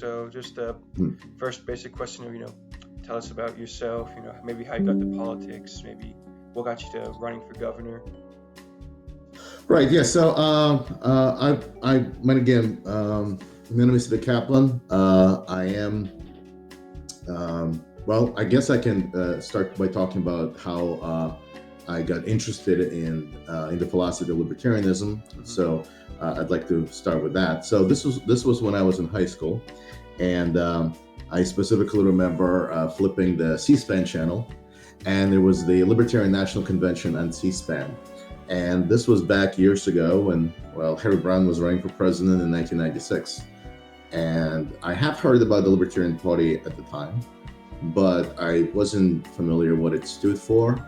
So just Hmm. first basic question of, tell us about yourself, maybe how you got to politics, maybe what got you to running for governor. Right. Yeah. So, again, my name is Vic Kaplan. I am. Well, I guess I can start by talking about how I got interested in the philosophy of libertarianism. So, I'd like to start with that. So, this was when I was in high school, and I specifically remember flipping the C-SPAN channel, and there was the Libertarian National Convention on C-SPAN. And this was back years ago when, well, Harry Browne was running for president in 1996. And I have heard about the Libertarian Party at the time, but I wasn't familiar what it stood for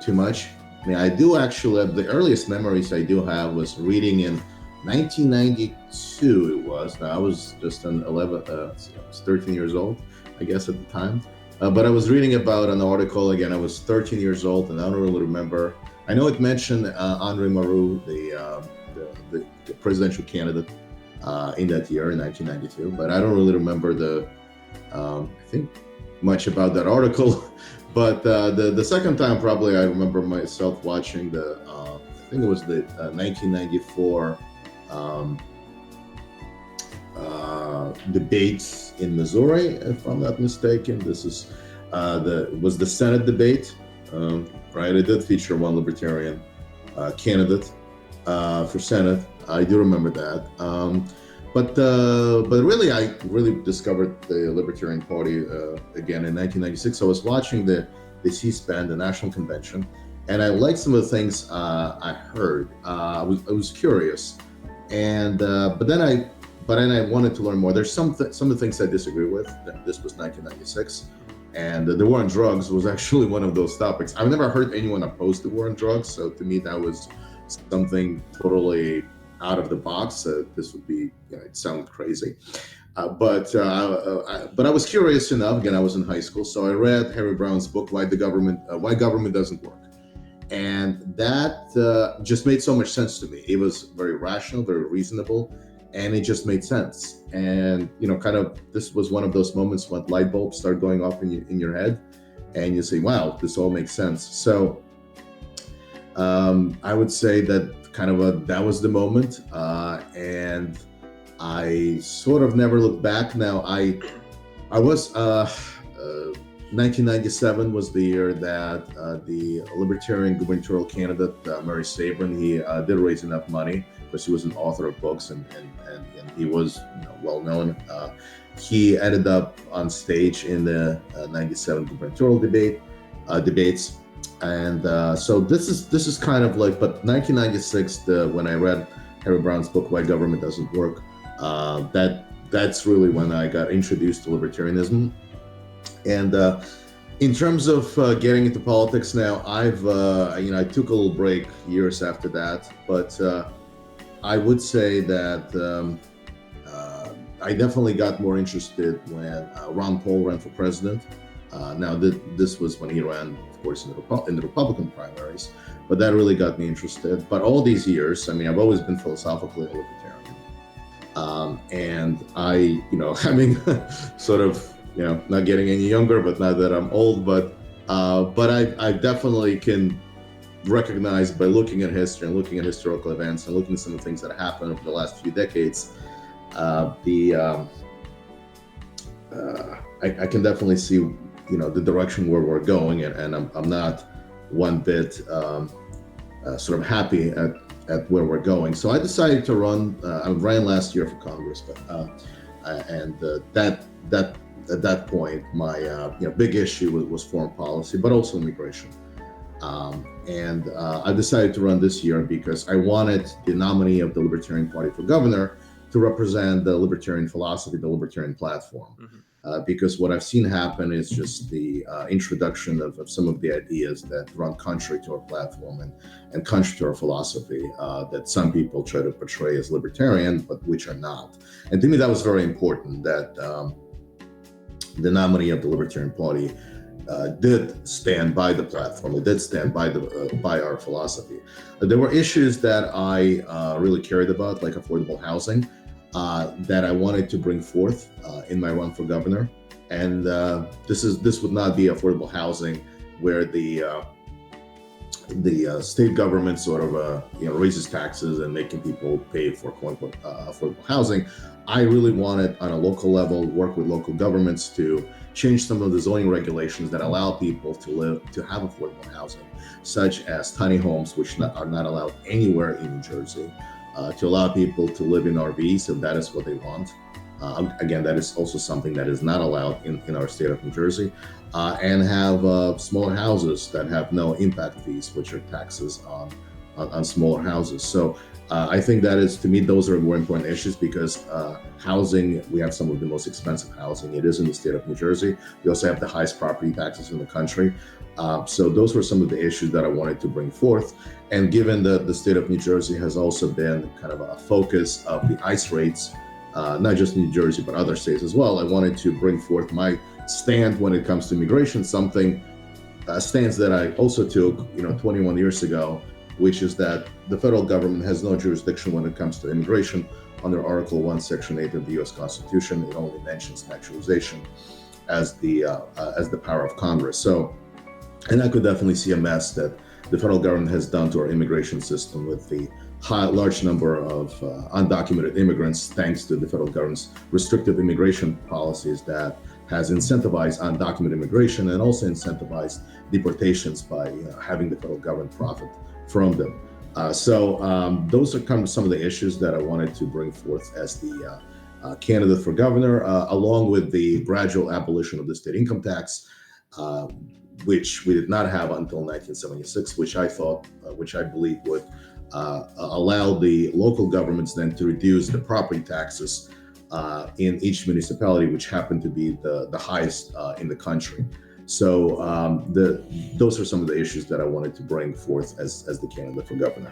too much. I mean, I do actually, the earliest memories I do have was reading in 1992 it was. Now, I was just I was 13 years old, I guess, at the time. But I was reading about an article, again, I was 13 years old, and I don't really remember. I know it mentioned Andre Marou, the presidential candidate in that year, in 1992, but I don't really remember I think, much about that article. But the second time, probably, I remember myself watching I think it was the 1994 debates in Missouri, if I'm not mistaken. This is was the Senate debate, right? It did feature one Libertarian candidate for Senate. I do remember that. But really, I really discovered the Libertarian Party again in 1996. I was watching the C-SPAN, the National Convention, and I liked some of the things I heard. I was curious, and but then I wanted to learn more. There's some of the things I disagree with. This was 1996, and the war on drugs was actually one of those topics. I've never heard anyone oppose the war on drugs, so to me that was something totally out of the box. This would be, it sounded crazy. But I was curious enough. Again, I was in high school, so I read Harry Browne's book, Why Government Doesn't Work. And that just made so much sense to me. It was very rational, very reasonable, and it just made sense. And, kind of, this was one of those moments when light bulbs start going off in your head, and you say, wow, this all makes sense. So I would say that that was the moment. And I sort of never looked back. Now, I was 1997 was the year that the Libertarian gubernatorial candidate, Murray Sabrin, he did raise enough money because he was an author of books and he was well known. He ended up on stage in the 97 gubernatorial debates. And so this is kind of like, but 1996, when I read Harry Browne's book, Why Government Doesn't Work, that's really when I got introduced to libertarianism. And in terms of getting into politics now, I took a little break years after that, but I would say that I definitely got more interested when Ron Paul ran for president. Now, this was when he ran, of course, in the Republican primaries, but that really got me interested. But all these years, I've always been philosophically a libertarian. And I, sort of, not getting any younger, but not that I'm old, but I definitely can recognize by looking at history and looking at historical events and looking at some of the things that happened over the last few decades, I can definitely see, the direction where we're going, and I'm not one bit sort of happy at where we're going. So I decided to run. I ran last year for Congress, but at that point, my big issue was foreign policy, but also immigration. And I decided to run this year because I wanted the nominee of the Libertarian Party for governor to represent the libertarian philosophy, the libertarian platform. Mm-hmm. Because what I've seen happen is just the introduction of some of the ideas that run contrary to our platform and contrary to our philosophy that some people try to portray as libertarian, but which are not. And to me, that was very important, that the nominee of the Libertarian Party did stand by the platform. It did stand by our philosophy. There were issues that I really cared about, like affordable housing. that I wanted to bring forth in my run for governor. And this would not be affordable housing where the state government sort of raises taxes and making people pay for quote unquote affordable housing. I really wanted on a local level work with local governments to change some of the zoning regulations that allow people to have affordable housing, such as tiny homes, which are not allowed anywhere in New Jersey, to allow people to live in RVs if that is what they want. Again, that is also something that is not allowed in our state of New Jersey, and have smaller houses that have no impact fees, which are taxes on smaller houses. So I think that is, to me, those are more important issues because housing, we have some of the most expensive housing. It is in the state of New Jersey. We also have the highest property taxes in the country. So those were some of the issues that I wanted to bring forth. And given that the state of New Jersey has also been kind of a focus of the ICE raids, not just New Jersey, but other states as well, I wanted to bring forth my stand when it comes to immigration, a stance that I also took, 21 years ago, which is that the federal government has no jurisdiction when it comes to immigration under Article 1, Section 8 of the U.S. Constitution. It only mentions naturalization as the power of Congress. So, and I could definitely see a mess that the federal government has done to our immigration system with the large number of undocumented immigrants, thanks to the federal government's restrictive immigration policies that has incentivized undocumented immigration and also incentivized deportations by having the federal government profit from them. So those are kind of some of the issues that I wanted to bring forth as the candidate for governor, along with the gradual abolition of the state income tax, which we did not have until 1976, which I believe would allow the local governments then to reduce the property taxes in each municipality, which happened to be the highest in the country. So those are some of the issues that I wanted to bring forth as the candidate for governor.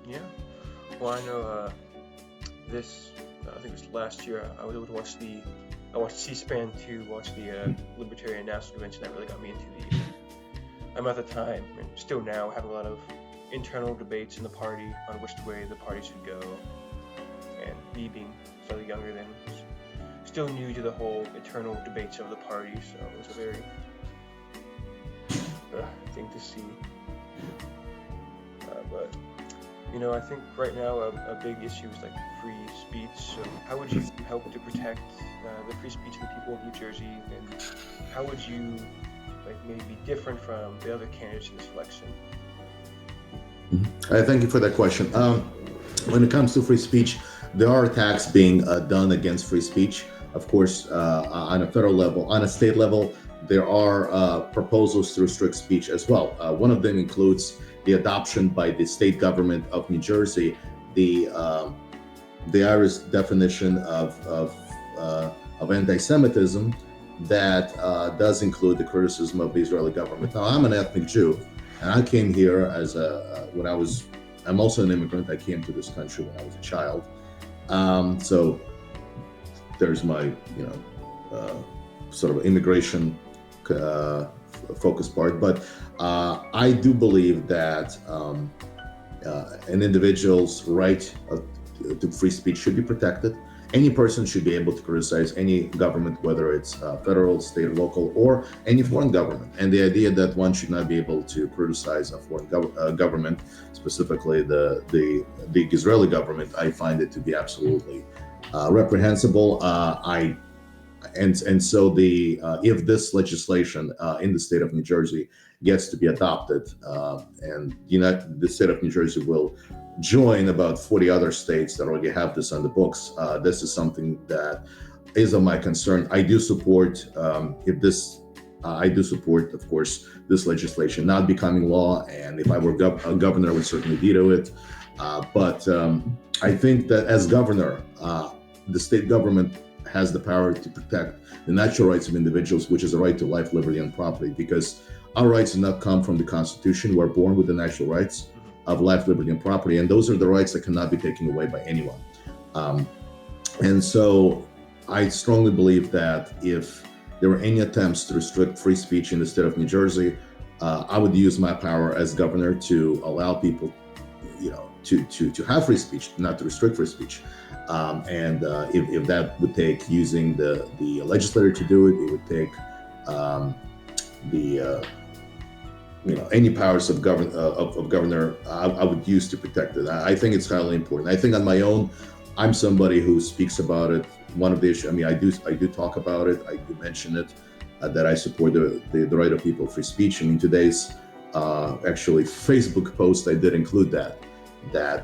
Yeah. Well, I know I think it was last year, I was able to watch I watched C-SPAN to watch the Libertarian National Convention. That really got me into I'm at the time, and still now, having a lot of internal debates in the party on which way the party should go. And me being slightly younger than, still new to the whole internal debates of the party, so it was a very thing to see. But I think right now a big issue is like free speech. So how would you help to protect the free speech of the people of New Jersey, and how would you maybe be different from the other candidates in this election? Thank you for that question. When it comes to free speech, there are attacks being done against free speech. Of course, on a federal level, on a state level, there are proposals to restrict speech as well. One of them includes the adoption by the state government of New Jersey, the Irish definition of anti-Semitism that does include the criticism of the Israeli government. Now, I'm an ethnic Jew, and I came here I'm also an immigrant. I came to this country when I was a child. So there's my, sort of immigration focus part. But I do believe that an individual's right to free speech should be protected. Any person should be able to criticize any government, whether it's federal, state, local, or any foreign government. And the idea that one should not be able to criticize a foreign government, specifically the Israeli government, I find it to be absolutely reprehensible. So if this legislation in the state of New Jersey gets to be adopted, and the state of New Jersey will join about 40 other states that already have this on the books, this is something that is of my concern. I do support, of course, this legislation not becoming law, and if I were a governor, I would certainly veto it. But I think that as governor, the state government has the power to protect the natural rights of individuals, which is a right to life, liberty, and property, because our rights do not come from the Constitution. We're born with the natural rights of life, liberty, and property, and those are the rights that cannot be taken away by anyone. And so I strongly believe that if there were any attempts to restrict free speech in the state of New Jersey, I would use my power as governor to allow people to have free speech, not to restrict free speech. And if that would take using the legislator to do it, it would take any powers of governor I would use to protect it. I think it's highly important. I think on my own, I'm somebody who speaks about it. One of the issues, I do talk about it. I do mention it, that I support the right of people free speech. In today's actually Facebook post, I did include that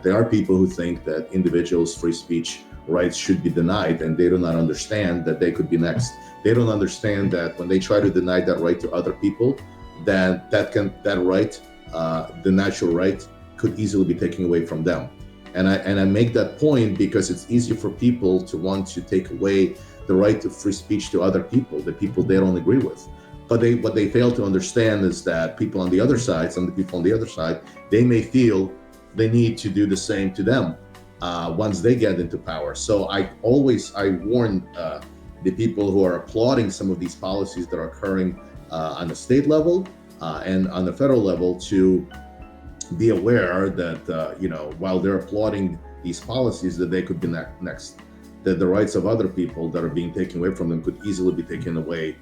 there are people who think that individuals' free speech rights should be denied, and they do not understand that they could be next. They don't understand that when they try to deny that right to other people, then that right, the natural right, could easily be taken away from them. And I make that point because it's easy for people to want to take away the right to free speech to other people, the people they don't agree with. But what they fail to understand is that people on the other side, some of the people on the other side, they may feel they need to do the same to them once they get into power. So I warn the people who are applauding some of these policies that are occurring on the state level and on the federal level to be aware that while they're applauding these policies, that they could be next, that the rights of other people that are being taken away from them could easily be taken away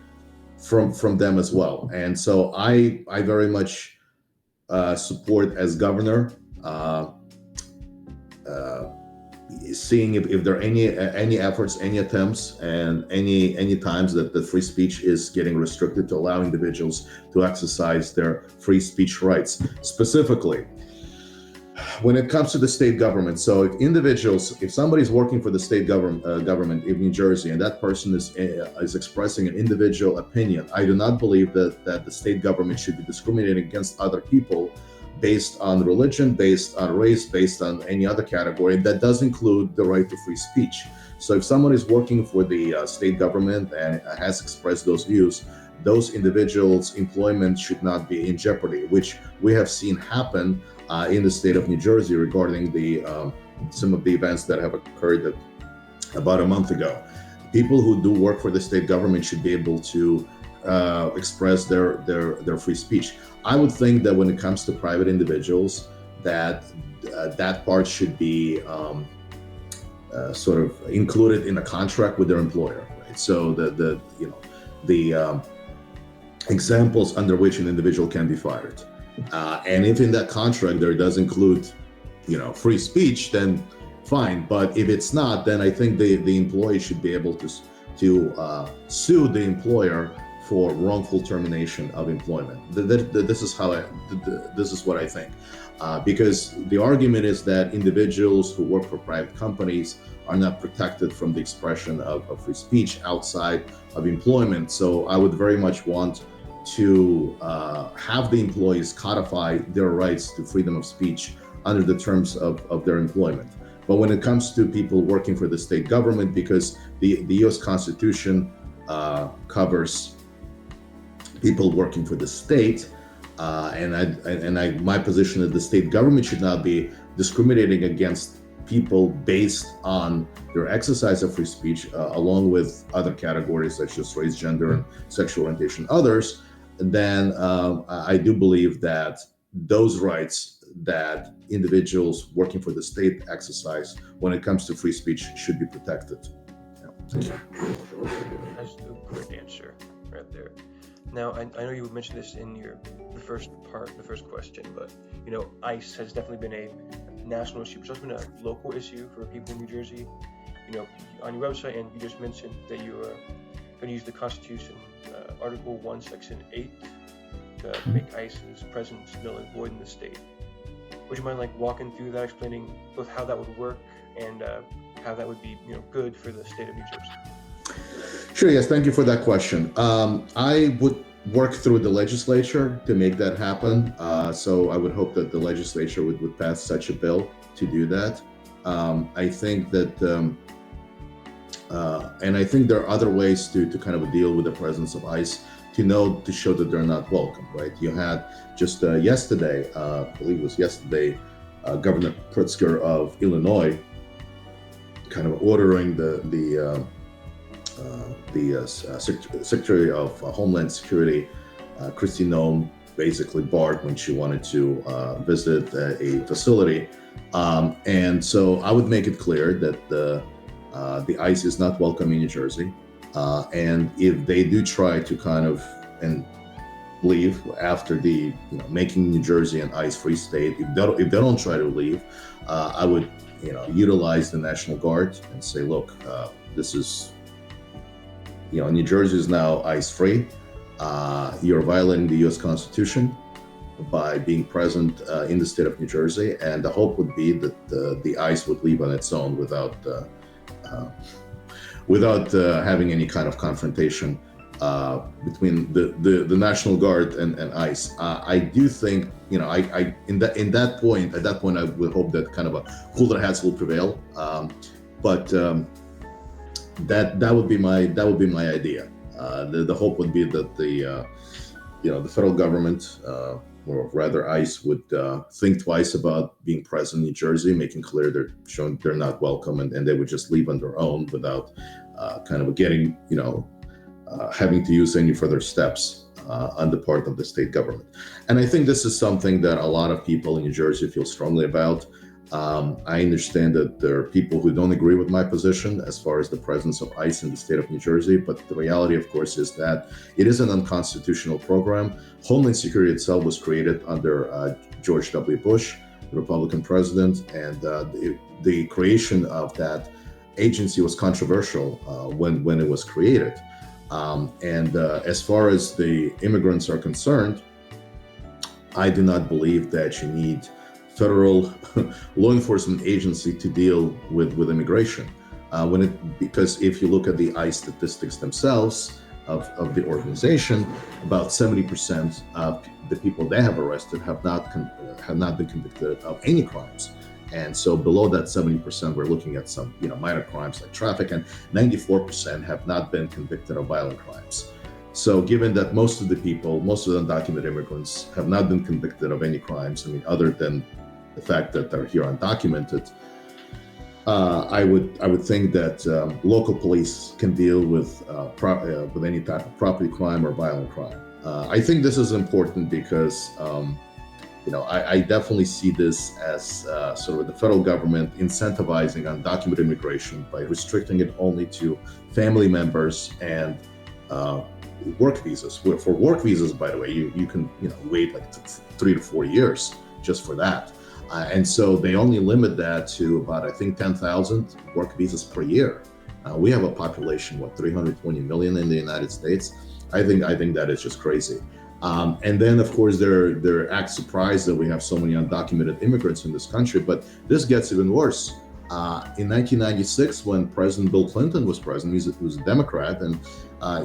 from them as well. And so I very much support, as governor, seeing if there are any efforts, any attempts, and any times that the free speech is getting restricted, to allow individuals to exercise their free speech rights. Specifically, when it comes to the state government, so if somebody's working for the state government in New Jersey, and that person is expressing an individual opinion, I do not believe that the state government should be discriminating against other people based on religion, based on race, based on any other category. That does include the right to free speech. So if someone is working for the state government and has expressed those views, those individuals' employment should not be in jeopardy, which we have seen happen in the state of New Jersey regarding some of the events that have occurred about a month ago. People who do work for the state government should be able to express their free speech. I would think that when it comes to private individuals, that part should be sort of included in a contract with their employer, right? So the examples under which an individual can be fired, and if in that contract there does include free speech, then fine. But if it's not, then I think the employee should be able to sue the employer for wrongful termination of employment. This is what I think, because the argument is that individuals who work for private companies are not protected from the expression of free speech outside of employment. So I would very much want to have the employees codify their rights to freedom of speech under the terms of their employment. But when it comes to people working for the state government, because the U.S. Constitution covers people working for the state, and my position is the state government should not be discriminating against people based on their exercise of free speech, along with other categories such as race, gender, and sexual orientation, others. Then I do believe that those rights that individuals working for the state exercise when it comes to free speech should be protected. Thank you. That's a good answer right there. Now, I know you mentioned this in the first question, but ICE has definitely been a national issue, but it's also been a local issue for people in New Jersey. On your website, and you just mentioned that you are going to use the Constitution, Article 1, Section 8, to make ICE's presence null and void in the state. Would you mind walking through that, explaining both how that would work and how that would be good for the state of New Jersey? Sure, yes, thank you for that question. I would work through the legislature to make that happen. So I would hope that the legislature would pass such a bill to do that. I think that, and I think there are other ways to kind of deal with the presence of ICE to show that they're not welcome, right? You had just yesterday, I believe it was yesterday, Governor Pritzker of Illinois kind of ordering the Secretary of Homeland Security, Kristi Noem, basically barred when she wanted to visit a facility. And so I would make it clear that the ICE is not welcome in New Jersey. And if they do try to kind of and leave after the making New Jersey an ICE-free state, if they don't try to leave, I would utilize the National Guard and say, look, this is New Jersey is now ICE-free. You're violating the U.S. Constitution by being present in the state of New Jersey, and the hope would be that the ICE would leave on its own without having any kind of confrontation between the National Guard and ICE. I do think at that point I would hope that kind of a cooler heads will prevail. But that would be my idea. The hope would be that the federal government, or rather ICE, would think twice about being present in New Jersey, making clear they're not welcome, and they would just leave on their own without kind of getting having to use any further steps on the part of the state government. And I think this is something that a lot of people in New Jersey feel strongly about. I understand that there are people who don't agree with my position as far as the presence of ICE in the state of New Jersey, but the reality, of course, is that it is an unconstitutional program. Homeland Security itself was created under George W. Bush, the Republican president, and the creation of that agency was controversial when it was created. As far as the immigrants are concerned, I do not believe that you need federal law enforcement agency to deal with immigration. Because if you look at the ICE statistics themselves of the organization, about 70% of the people they have arrested have not been convicted of any crimes. And so below that 70%, we're looking at some minor crimes like traffic, and 94% have not been convicted of violent crimes. So given that most of the undocumented immigrants have not been convicted of any crimes, other than the fact that they're here undocumented, I would think that local police can deal with any type of property crime or violent crime. I think this is important because I definitely see this as sort of the federal government incentivizing undocumented immigration by restricting it only to family members and work visas. For work visas, by the way, you can wait like 3 to 4 years just for that. And so they only limit that to about, I think, 10,000 work visas per year. We have a population, 320 million in the United States. I think that is just crazy. And then, of course, they're act surprised that we have so many undocumented immigrants in this country. But this gets even worse. In 1996, when President Bill Clinton was president, he was a Democrat, and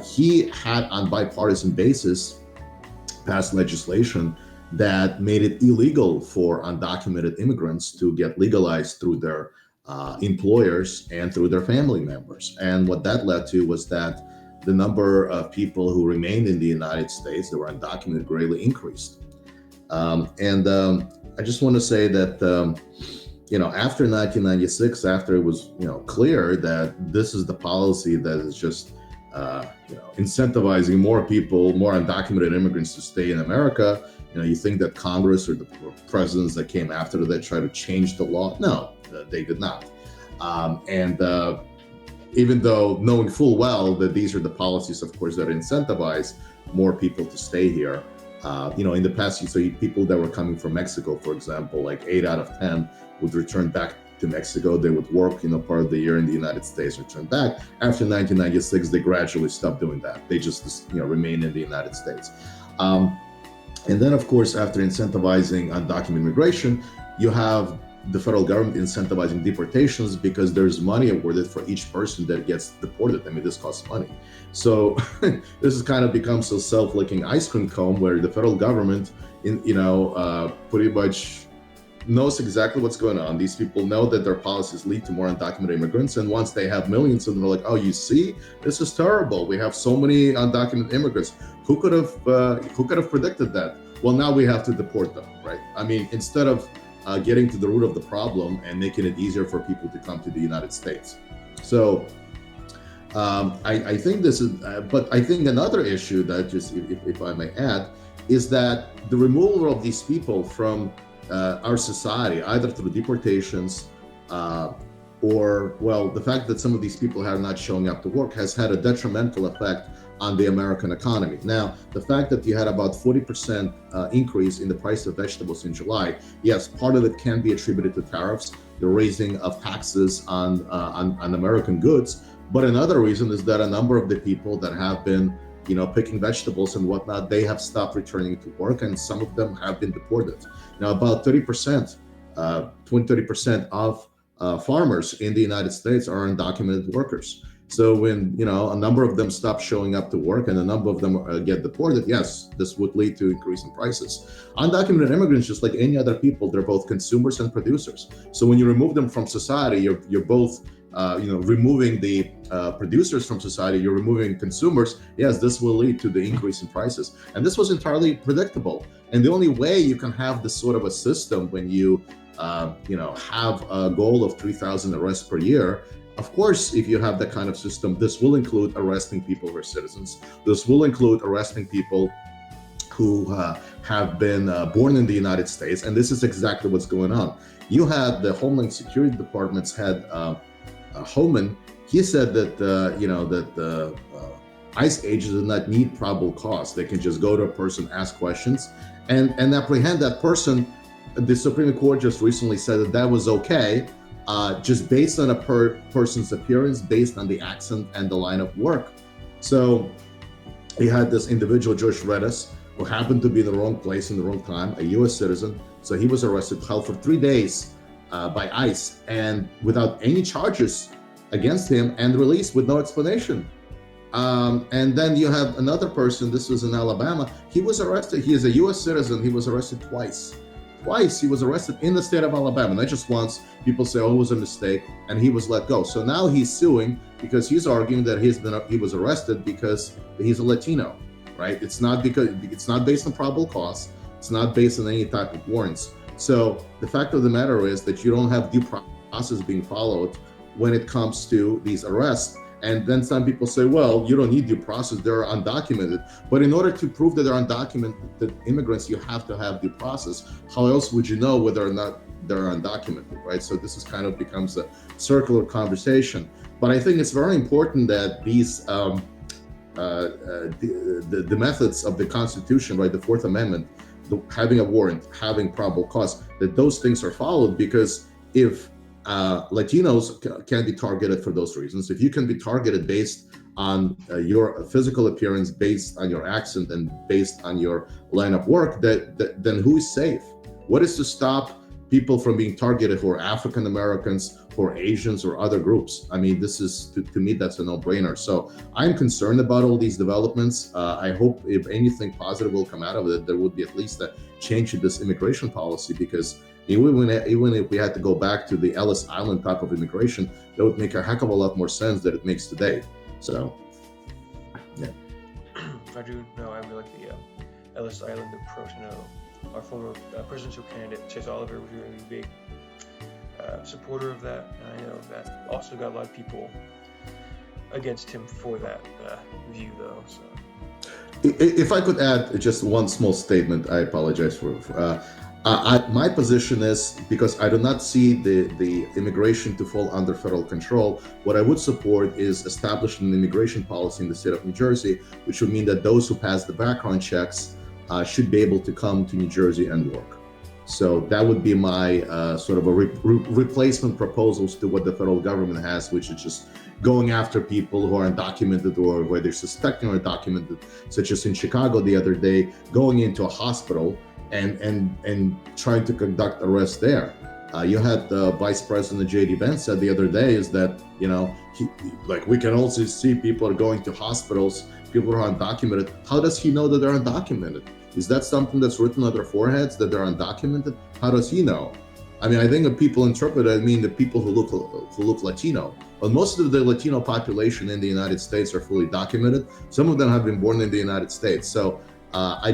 he had, on bipartisan basis, passed legislation that made it illegal for undocumented immigrants to get legalized through their employers and through their family members. And what that led to was that the number of people who remained in the United States that were undocumented greatly increased. I just want to say that, after 1996, after it was, clear that this is the policy that is just, incentivizing more undocumented immigrants to stay in America, you think that Congress or the presidents that came after that tried to change the law? No, they did not. Even though knowing full well that these are the policies, of course, that incentivize more people to stay here. In the past, you saw people that were coming from Mexico, for example, like 8 out of 10 would return back to Mexico. They would work, part of the year in the United States, return back. After 1996, they gradually stopped doing that. They just, remain in the United States. And then, of course, after incentivizing undocumented immigration, you have the federal government incentivizing deportations because there's money awarded for each person that gets deported. This costs money. So this has kind of become so self-licking ice cream cone where the federal government, pretty much knows exactly what's going on. These people know that their policies lead to more undocumented immigrants, and once they have millions of them, they're like, "Oh, you see, this is terrible. We have so many undocumented immigrants. Who could have predicted that? Well, now we have to deport them, right?" Instead of getting to the root of the problem and making it easier for people to come to the United States. So I think this is, but I think another issue that just, if I may add, is that the removal of these people from our society, either through deportations or, well, the fact that some of these people are not showing up to work has had a detrimental effect on the American economy. Now, the fact that you had about 40% increase in the price of vegetables in July, yes, part of it can be attributed to tariffs, the raising of taxes on American goods. But another reason is that a number of the people that have been, picking vegetables and whatnot, they have stopped returning to work, and some of them have been deported. Now, about 30%, 30% of farmers in the United States are undocumented workers. So when, a number of them stop showing up to work and a number of them get deported, yes, this would lead to increase in prices. Undocumented immigrants, just like any other people, they're both consumers and producers. So when you remove them from society, you're both removing the producers from society, you're removing consumers. Yes, this will lead to the increase in prices. And this was entirely predictable. And the only way you can have this sort of a system when you, have a goal of 3,000 arrests per year. Of course, if you have that kind of system, this will include arresting people who are citizens. This will include arresting people who have been born in the United States. And this is exactly what's going on. You had the Homeland Security Department's head, Homan. He said that that ICE agents do not need probable cause. They can just go to a person, ask questions, and apprehend that person. The Supreme Court just recently said that was okay, just based on a person's appearance, based on the accent and the line of work. So he had this individual, George Redis, who happened to be in the wrong place in the wrong time, a U.S. citizen. So he was arrested, held for 3 days by ICE, and without any charges against him, and released with no explanation. And then you have another person, this was in Alabama. He was arrested, he is a U.S. citizen, he was arrested twice. Twice he was arrested in the state of Alabama, not just once. People say, oh, it was a mistake, and he was let go. So now he's suing because he's arguing that he was arrested because he's a Latino, right? It's not based on probable cause. It's not based on any type of warrants. So the fact of the matter is that you don't have due process being followed when it comes to these arrests. And then some people say, well, you don't need due process, they're undocumented. But in order to prove that they're undocumented immigrants, you have to have due process. How else would you know whether or not they're undocumented, right? So this is kind of becomes a circular conversation. But I think it's very important that these the methods of the Constitution, right, the Fourth Amendment, having a warrant, having probable cause, that those things are followed, because if Latinos can be targeted for those reasons. If you can be targeted based on your physical appearance, based on your accent, and based on your line of work, then who is safe? What is to stop people from being targeted who are African Americans, who are Asians, or other groups? I mean, this is, to me, that's a no-brainer. So I'm concerned about all these developments. I hope if anything positive will come out of it, there would be at least a change in this immigration policy, because even if we had to go back to the Ellis Island type of immigration, that would make a heck of a lot more sense than it makes today. So, yeah. I do know, I really like the Ellis Island approach. I know our former presidential candidate, Chase Oliver, was a really big supporter of that. And I know that also got a lot of people against him for that view, though. So, if I could add just one small statement, I apologize for my position is, because I do not see the immigration to fall under federal control, what I would support is establishing an immigration policy in the state of New Jersey, which would mean that those who pass the background checks should be able to come to New Jersey and work. So that would be my sort of a replacement proposals to what the federal government has, which is just going after people who are undocumented or where they're suspecting are undocumented, such as in Chicago the other day, going into a hospital and trying to conduct arrests there. You had the Vice President J.D. Vance said the other day is that, we can also see people are going to hospitals, people who are undocumented. How does he know that they're undocumented? Is that something that's written on their foreheads, that they're undocumented? How does he know? I mean, I think if people interpret it, I mean the people who look Latino. But most of the Latino population in the United States are fully documented. Some of them have been born in the United States. So I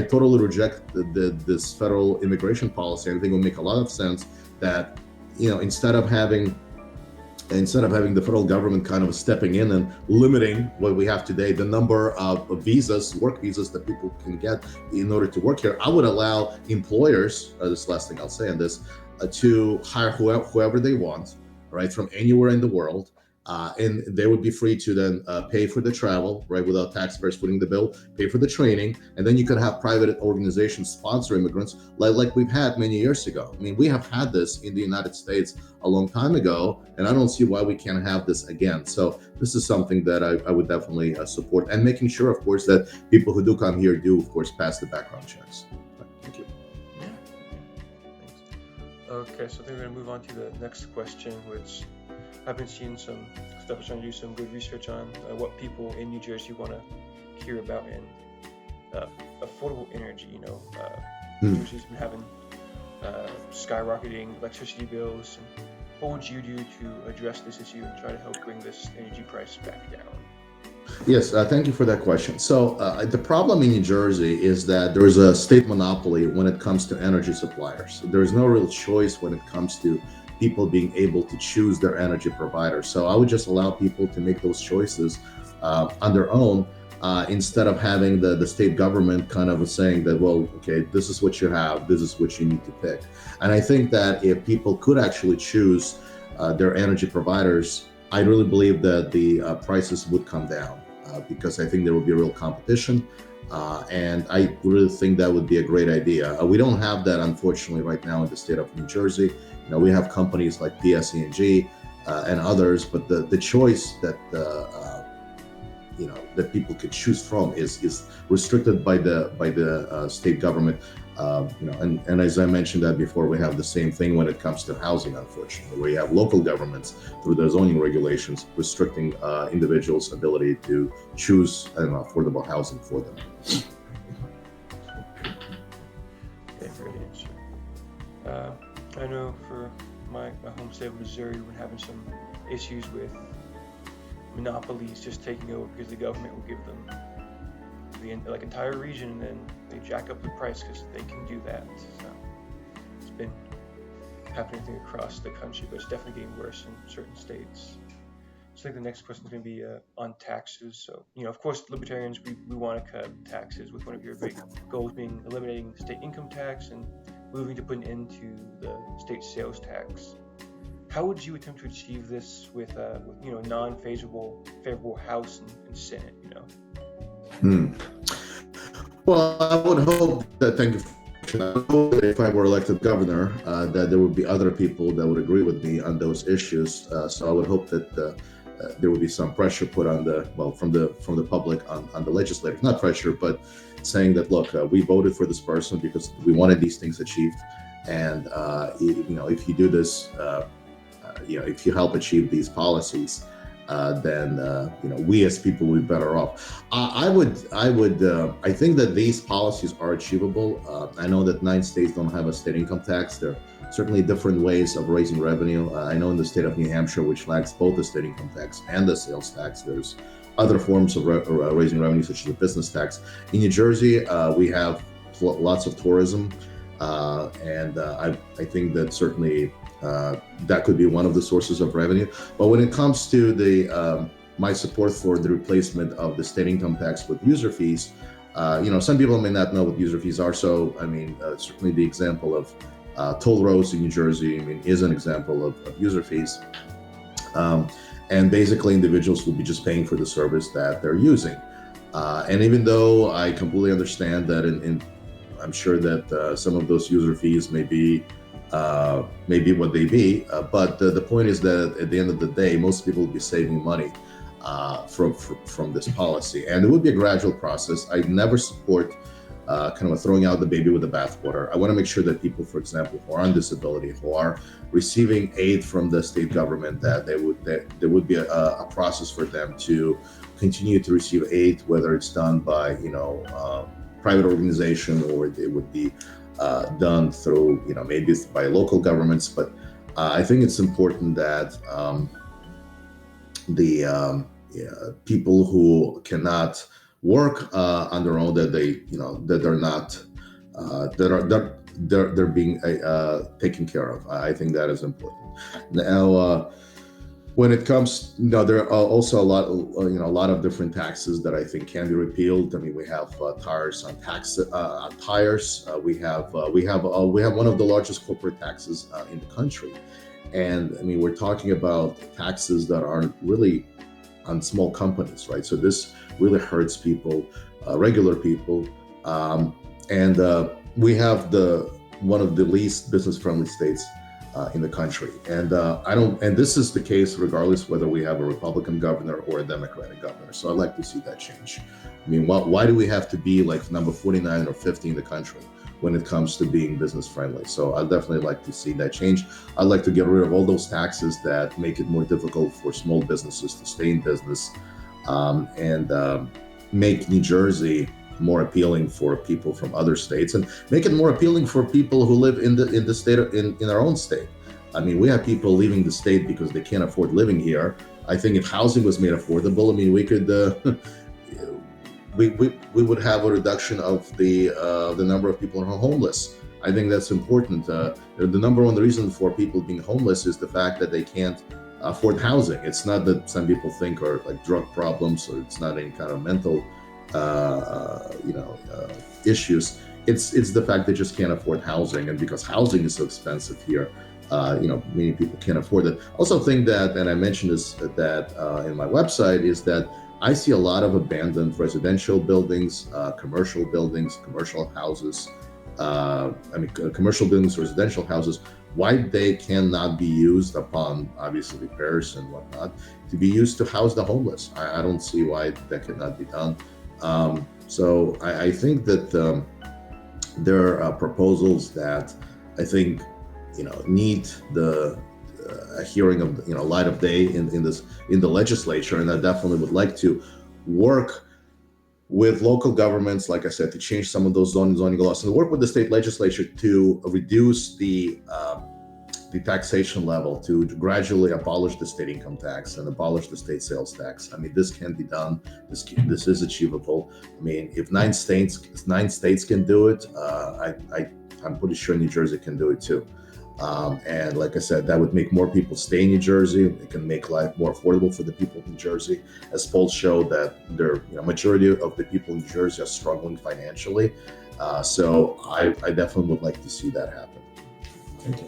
totally reject this federal immigration policy. I think it would make a lot of sense that, instead of having instead of having the federal government kind of stepping in and limiting what we have today, the number of visas, work visas that people can get in order to work here, I would allow employers, this is the last thing I'll say on this, to hire whoever they want, right, from anywhere in the world. And they would be free to then pay for the travel, right, without taxpayers footing the bill, pay for the training, and then you could have private organizations sponsor immigrants like we've had many years ago. I mean, we have had this in the United States a long time ago, and I don't see why we can't have this again. So this is something that I would definitely support, and making sure, of course, that people who do come here do, of course, pass the background checks. Thank you. Yeah. Thanks. Okay, so I think we're going to move on to the next question, which I've been seeing some stuff, trying to do some good research on what people in New Jersey want to hear about in affordable energy. New Jersey's been having skyrocketing electricity bills. And what would you do to address this issue and try to help bring this energy price back down? Yes, thank you for that question. So the problem in New Jersey is that there is a state monopoly when it comes to energy suppliers. There is no real choice when it comes to people being able to choose their energy provider. So I would just allow people to make those choices on their own, instead of having the state government kind of saying that, well, okay, this is what you have, this is what you need to pick. And I think that if people could actually choose their energy providers, I really believe that the prices would come down, because I think there would be real competition. And I really think that would be a great idea. We don't have that, unfortunately, right now in the state of New Jersey. We have companies like PSE&G and others, but the choice that that people could choose from is restricted by the state government. And as I mentioned that before, we have the same thing when it comes to housing, unfortunately, where you have local governments through their zoning regulations restricting individuals' ability to choose affordable housing for them. Okay, great answer. I know for my home state of Missouri, we're having some issues with monopolies just taking over because the government will give them the entire region, and then they jack up the price because they can do that. So it's been happening across the country, but it's definitely getting worse in certain states. So I think the next question is going to be on taxes. So, of course, libertarians, we want to cut taxes, with one of your big goals being eliminating state income tax and moving to put an end to the state sales tax. How would you attempt to achieve this with non-favorable House and Senate? Well, I would hope that, thank you. I would hope that if I were elected governor, that there would be other people that would agree with me on those issues. So I would hope that there would be some pressure put on from the public on the legislators, not pressure, but saying that, look, we voted for this person because we wanted these things achieved, and if you do this, if you help achieve these policies, then we as people will be better off. I think that these policies are achievable. I know that 9 states don't have a state income tax. There are certainly different ways of raising revenue. I know in the state of New Hampshire, which lacks both the state income tax and the sales tax, there's other forms of raising revenue, such as the business tax. In New Jersey, we have lots of tourism, and I think that certainly that could be one of the sources of revenue. But when it comes to my support for the replacement of the state income tax with user fees, some people may not know what user fees are. So, certainly the example of toll roads in New Jersey, is an example of user fees. And basically, individuals will be just paying for the service that they're using. And even though I completely understand that, I'm sure that some of those user fees may be what they be, but the point is that at the end of the day, most people will be saving money from this policy, and it would be a gradual process. I never support kind of throwing out the baby with the bathwater. I want to make sure that people, for example, who are on disability, who are receiving aid from the state government, that there would be a process for them to continue to receive aid, whether it's done by private organization, or it would be done through maybe by local governments. But I think it's important that the people who cannot work on their own, that they're not they're being taken care of. I think that is important. Now, When it comes, there are also a lot of different taxes that I think can be repealed. I mean, we have tires on tires. We have one of the largest corporate taxes in the country, and I mean, we're talking about taxes that are really on small companies, right? So this really hurts people, regular people, and we have one of the least business-friendly states in the country, and and this is the case regardless whether we have a Republican governor or a Democratic governor. So I'd like to see that change. I mean, why do we have to be like number 49 or 50 in the country when it comes to being business friendly? So I'd definitely like to see that change. I'd like to get rid of all those taxes that make it more difficult for small businesses to stay in business, and make New Jersey more appealing for people from other states, and make it more appealing for people who live in the state in our own state. I mean, we have people leaving the state because they can't afford living here. I think if housing was made affordable, I mean, we could we would have a reduction of the number of people who are homeless. I think that's important. The number one reason for people being homeless is the fact that they can't afford housing. It's not that some people think are like drug problems, or it's not any kind of mental issues. It's the fact they just can't afford housing, and because housing is so expensive here, many people can't afford it. Also think that, and I mentioned this that in my website, is that I see a lot of abandoned residential buildings, commercial buildings, commercial houses. Commercial buildings, residential houses. Why they cannot be used upon obviously repairs and whatnot to be used to house the homeless? I don't see why that cannot be done. So I think that there are proposals that I think need the hearing of light of day in the legislature, and I definitely would like to work with local governments, like I said, to change some of those zoning laws, and work with the state legislature to reduce the taxation level, to gradually abolish the state income tax and abolish the state sales tax. I mean, this can be done. This is achievable. I mean, if nine states can do it, I'm pretty sure New Jersey can do it too. And like I said, that would make more people stay in New Jersey. It can make life more affordable for the people of New Jersey, as polls show that majority of the people in New Jersey are struggling financially. So I definitely would like to see that happen. Thank you.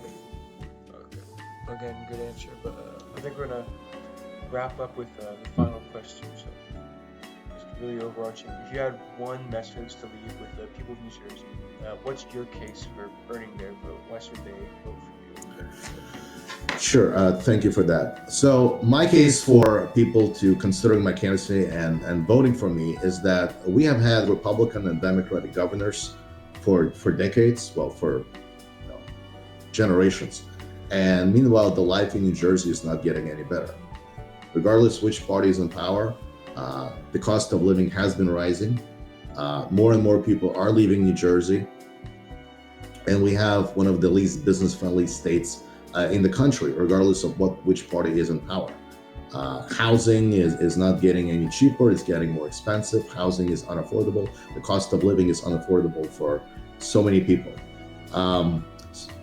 Okay. Again, good answer. But I think we're gonna wrap up with the final question. So it's really overarching. If you had one message to leave with the people of New Jersey, what's your case for earning their vote? Why should they vote for you? Sure. Thank you for that. So my case for people to considering my candidacy and voting for me is that we have had Republican and Democratic governors for decades, well, for generations. And meanwhile, the life in New Jersey is not getting any better. Regardless which party is in power, the cost of living has been rising. More and more people are leaving New Jersey, and we have one of the least business-friendly states in the country, regardless of which party is in power. Housing is not getting any cheaper; it's getting more expensive. Housing is unaffordable. The cost of living is unaffordable for so many people.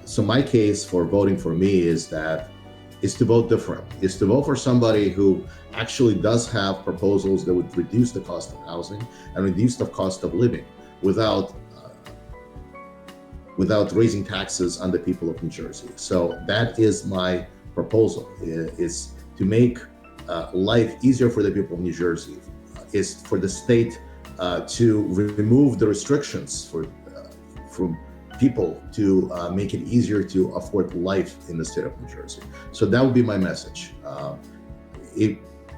So my case for voting for me is to vote different, is to vote for somebody who actually does have proposals that would reduce the cost of housing and reduce the cost of living without raising taxes on the people of New Jersey. So that is my proposal, is to make life easier for the people of New Jersey, is for the state to remove the restrictions from people, to make it easier to afford life in the state of New Jersey. So that would be my message.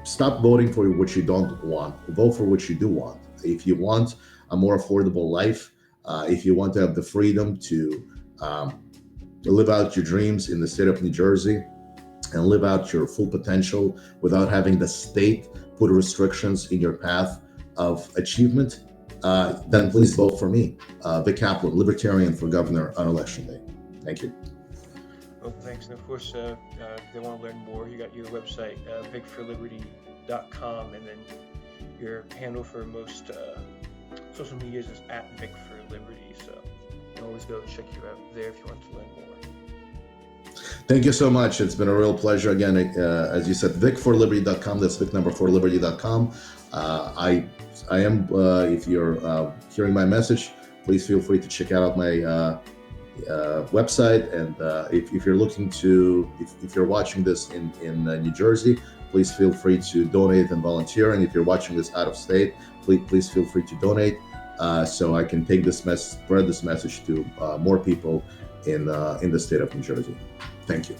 Stop voting for what you don't want. Vote for what you do want. If you want a more affordable life, if you want to have the freedom to live out your dreams in the state of New Jersey and live out your full potential without having the state put restrictions in your path of achievement, then please vote for me, Vic Kaplan, Libertarian for governor on election day. Thank you. Well, thanks. And of course, if they want to learn more, you got your website, vicforliberty.com, and then your handle for most social medias is @VicForLiberty. So you can always go check you out there if you want to learn more. Thank you so much. It's been a real pleasure. Again, as you said, vicforliberty.com. That's Vic number 4liberty.com. I am, if you're hearing my message, please feel free to check out my website. And if you're looking to, if you're watching this in New Jersey, please feel free to donate and volunteer. And if you're watching this out of state, please feel free to donate so I can take this spread this message to more people in the state of New Jersey. Thank you.